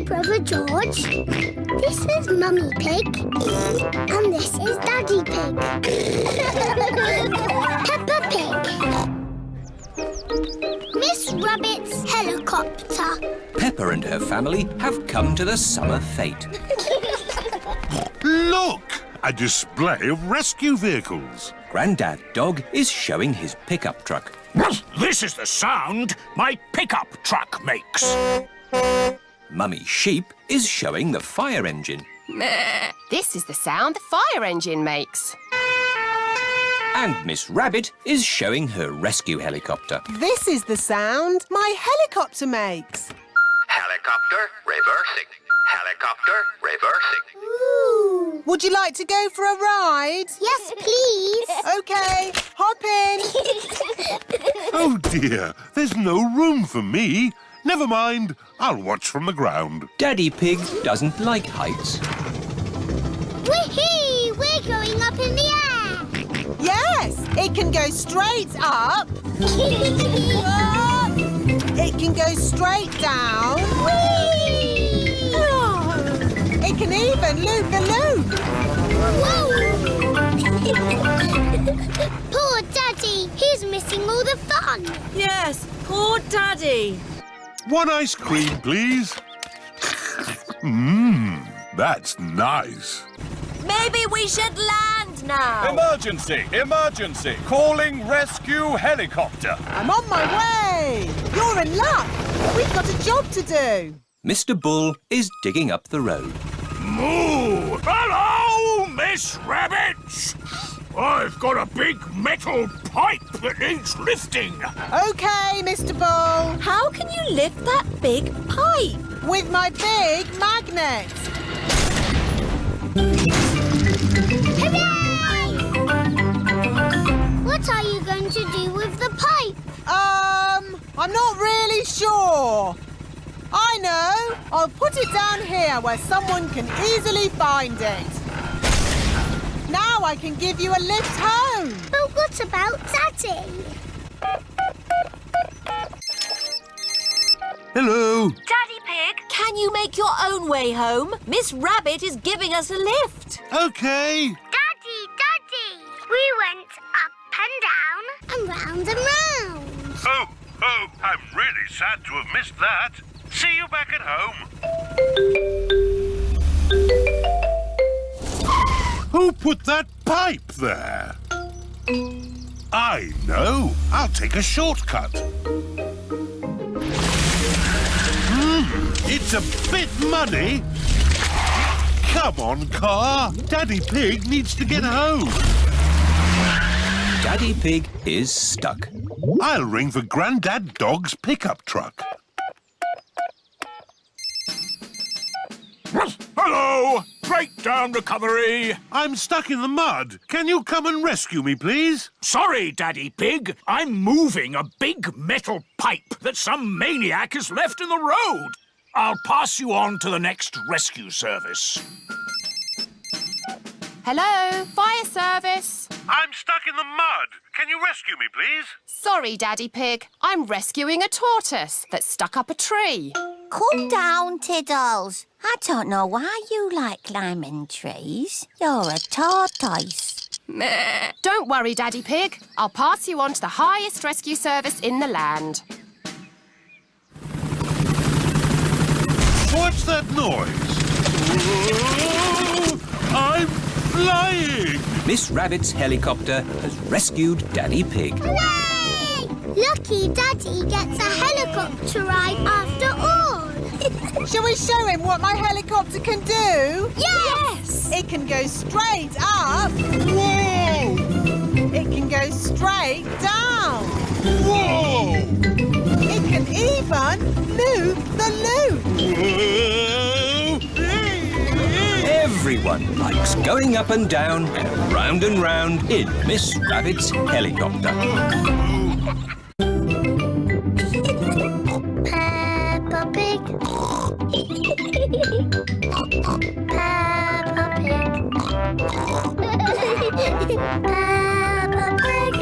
brother George. This is Mummy Pig. And this is Daddy Pig. Peppa Pig. Miss Rabbit's helicopter. Peppa and her family have come to the summer fete. Look! A display of rescue vehicles. Grandad Dog is showing his pickup truck. This is the sound my pickup truck makes. Mummy Sheep is showing the fire engine. This is the sound the fire engine makes. And Miss Rabbit is showing her rescue helicopter. This is the sound my helicopter makes. Helicopter reversing. Helicopter reversing. Ooh. Would you like to go for a ride? Yes, please. OK, hop in. Oh dear, there's no room for me. Never mind, I'll watch from the ground. Daddy Pig doesn't like heights. Whee! We're going up in the air. Yes, it can go straight up. It can go straight down. Whee! Oh, it can even loop the loop. Whoa! Poor Daddy, he's missing all the fun. Yes, poor Daddy. One ice cream, please. That's nice. Maybe we should land now. Emergency! Emergency! Calling rescue helicopter. I'm on my way. You're in luck. We've got a job to do. Mr. Bull is digging up the road. Moo! Hello, Miss Rabbit! I've got a big metal pipe that needs lifting. OK, Mr. Bull. How can you lift that big pipe? With my big magnet. Hooray! What are you going to do with the pipe? I'm not really sure. I know. I'll put it down here where someone can easily find it. Now I can give you a lift home. But what about Daddy? Hello. Daddy Pig, can you make your own way home? Miss Rabbit is giving us a lift. OK. Daddy! We went up and down and round and round. Oh, I'm really sad to have missed that. See you back at home. Who put that pipe there? I know. I'll take a shortcut. It's a bit muddy. Come on, car. Daddy Pig needs to get home. Daddy Pig is stuck. I'll ring for Grandad Dog's pickup truck. Hello! Breakdown recovery. I'm stuck in the mud. Can you come and rescue me, please? Sorry, Daddy Pig. I'm moving a big metal pipe that some maniac has left in the road. I'll pass you on to the next rescue service. Hello, fire service. I'm stuck in the mud. Can you rescue me, please? Sorry, Daddy Pig. I'm rescuing a tortoise that's stuck up a tree. Calm down, Tiddles. I don't know why you like climbing trees. You're a tortoise. Don't worry, Daddy Pig. I'll pass you on to the highest rescue service in the land. What's that noise? Whoa! I'm flying! Miss Rabbit's helicopter has rescued Daddy Pig. Hooray! Lucky Daddy gets a helicopter ride after all. Shall we show him what my helicopter can do? Yes! It can go straight up. Whoa! It can go straight down. Whoa! It can even loop the loop. Everyone likes going up and down and round in Miss Rabbit's helicopter. Peppa Pig. Peppa Pig. Peppa Pig.